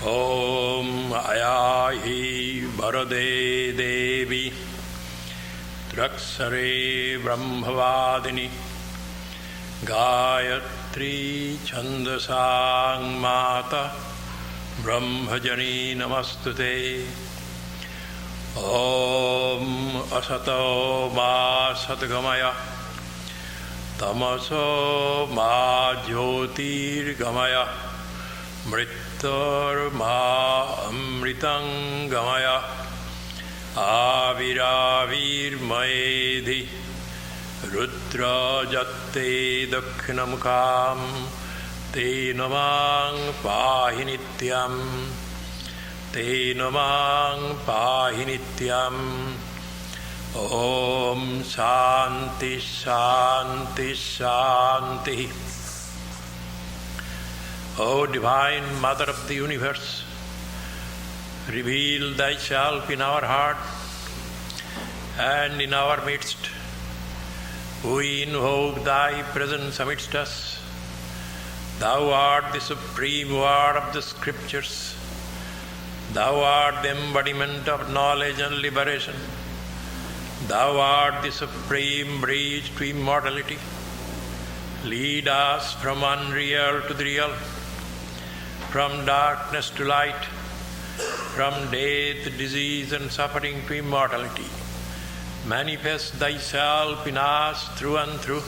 Om Ayahi Varade Devi Traksare Brahmavadini Gayatri Chandasang Mata Brahmajani Namastute. Om Asato Ma Satgamaya Tamaso Ma Jyotir Gamaya Mrittar Ma Amritang Gamaya Aviravir Maedhi Rudra Jatte Dakshinamukam Te Namang Pahinityam Te Namang Pahinityam. Om Shanti Shanti Shanti. O Divine Mother of the Universe, reveal Thyself in our heart and in our midst. We invoke Thy presence amidst us. Thou art the supreme word of the Scriptures. Thou art the embodiment of knowledge and liberation. Thou art the supreme bridge to immortality. Lead us from unreal to the real, from darkness to light, from death, disease and suffering to immortality. Manifest Thyself in us through and through,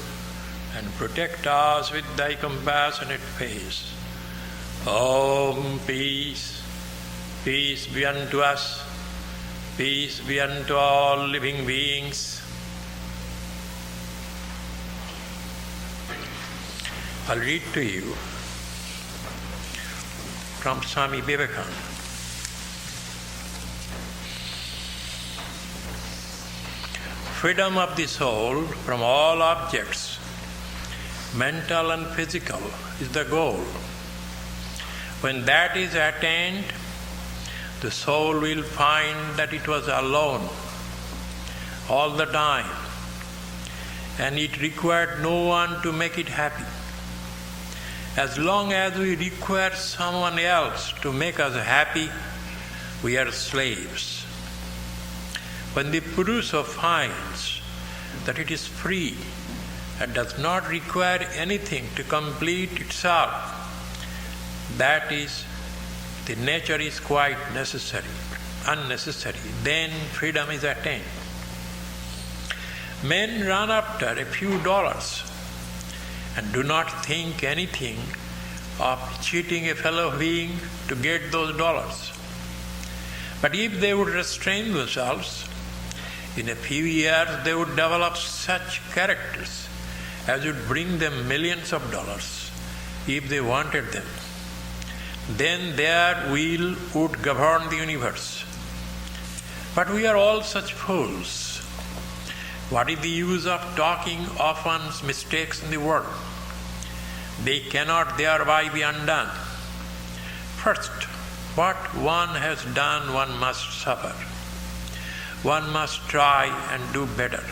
and protect us with Thy compassionate face. Om Peace. Peace be unto us. Peace be unto all living beings. I'll read to you from Swami Vivekananda. Freedom of the soul from all objects, mental and physical, is the goal. When that is attained, the soul will find that it was alone all the time, and it required no one to make it happy. As long as we require someone else to make us happy, we are slaves. When the Purusha finds that it is free and does not require anything to complete itself, that is, the nature is quite unnecessary, then freedom is attained. Men run after a few dollars and do not think anything of cheating a fellow being to get those dollars. But if they would restrain themselves, in a few years they would develop such characters as would bring them millions of dollars if they wanted them. Then their will would govern the universe. But we are all such fools. What is the use of talking of one's mistakes in the world? They cannot thereby be undone. First, what one has done, one must suffer. One must try and do better.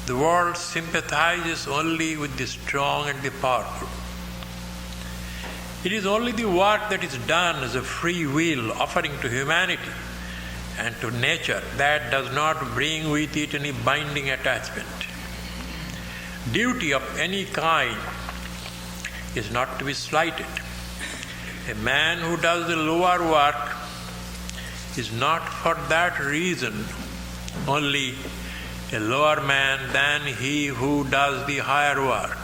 The world sympathizes only with the strong and the powerful. It is only the work that is done as a free will offering to humanity and to nature that does not bring with it any binding attachment. Duty of any kind is not to be slighted. A man who does the lower work is not for that reason only a lower man than he who does the higher work.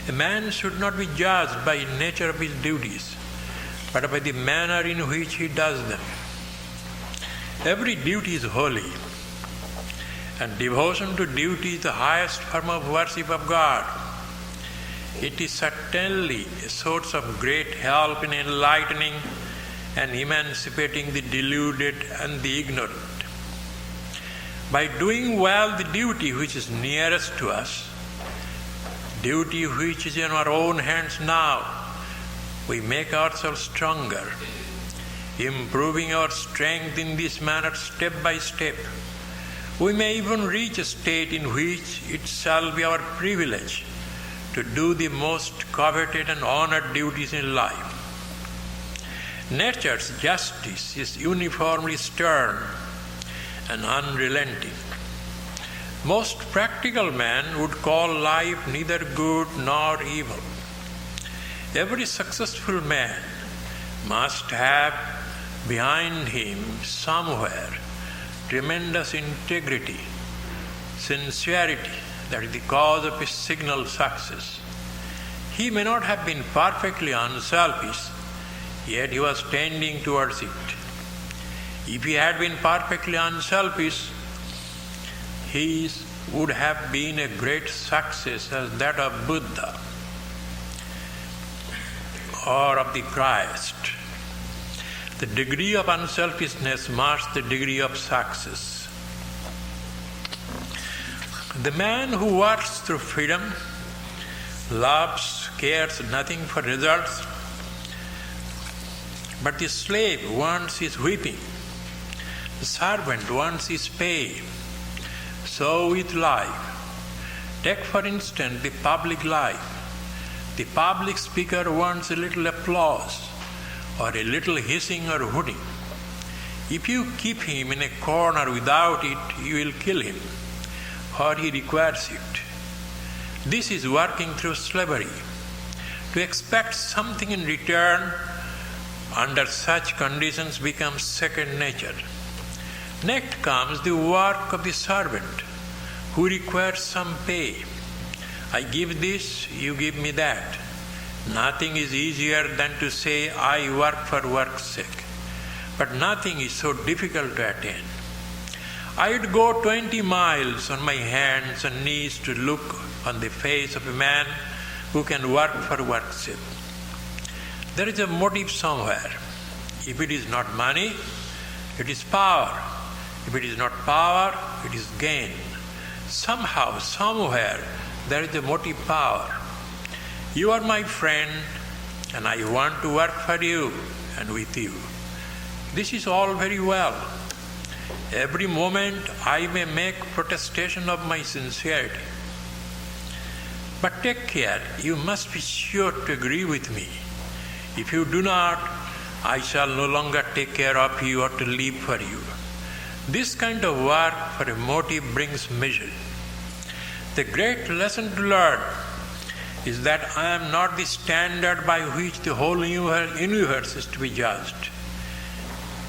A man should not be judged by the nature of his duties, but by the manner in which he does them. Every duty is holy, and devotion to duty is the highest form of worship of God. It is certainly a source of great help in enlightening and emancipating the deluded and the ignorant. By doing well the duty which is nearest to us, duty which is in our own hands now, we make ourselves stronger, improving our strength in this manner step by step. We may even reach a state in which it shall be our privilege to do the most coveted and honored duties in life. Nature's justice is uniformly stern and unrelenting. Most practical men would call life neither good nor evil. Every successful man must have behind him somewhere tremendous integrity, sincerity, that is the cause of his signal success. He may not have been perfectly unselfish, yet he was tending towards it. If he had been perfectly unselfish, his would have been a great success as that of Buddha or of the Christ. The degree of unselfishness marks the degree of success. The man who works through freedom, loves, cares nothing for results, but the slave wants his whipping, the servant wants his pay. So with life. Take for instance the public life. The public speaker wants a little applause or a little hissing or hooting. If you keep him in a corner without it, you will kill him, for he requires it. This is working through slavery. To expect something in return under such conditions becomes second nature. Next comes the work of the servant, who requires some pay. I give this, you give me that. Nothing is easier than to say, I work for work's sake. But nothing is so difficult to attain. I would go 20 miles on my hands and knees to look on the face of a man who can work for work's sake. There is a motive somewhere. If it is not money, it is power. If it is not power, it is gain. Somehow, somewhere, there is a motive power. You are my friend, and I want to work for you and with you. This is all very well. Every moment I may make protestation of my sincerity. But take care, you must be sure to agree with me. If you do not, I shall no longer take care of you or to live for you. This kind of work for a motive brings misery. The great lesson to learn is that I am not the standard by which the whole universe is to be judged.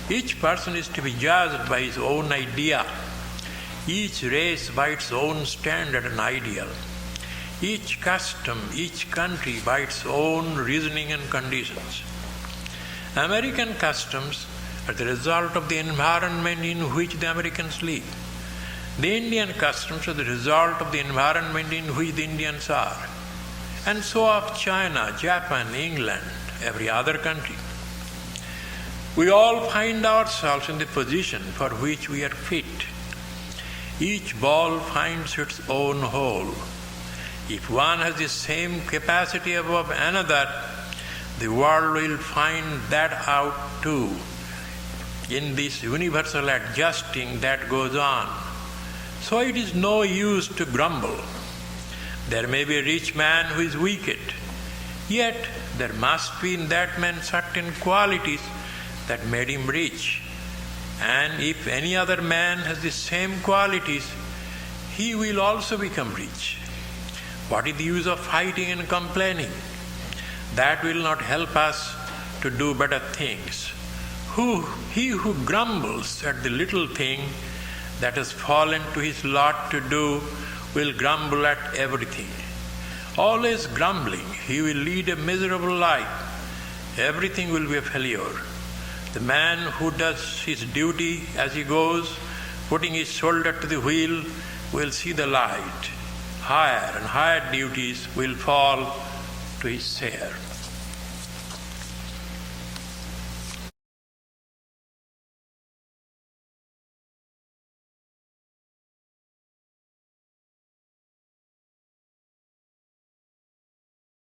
Each person is to be judged by his own idea, each race by its own standard and ideal, each custom, each country by its own reasoning and conditions. American customs are the result of the environment in which the Americans live. The Indian customs are the result of the environment in which the Indians are. And so of China, Japan, England, every other country. We all find ourselves in the position for which we are fit. Each ball finds its own hole. If one has the same capacity above another, the world will find that out too, in this universal adjusting that goes on. So it is no use to grumble. There may be a rich man who is wicked, yet there must be in that man certain qualities that made him rich. And if any other man has the same qualities, he will also become rich. What is the use of fighting and complaining? That will not help us to do better things. He who grumbles at the little thing that has fallen to his lot to do will grumble at everything. Always grumbling, he will lead a miserable life. Everything will be a failure. The man who does his duty as he goes, putting his shoulder to the wheel, will see the light. Higher and higher duties will fall to his share.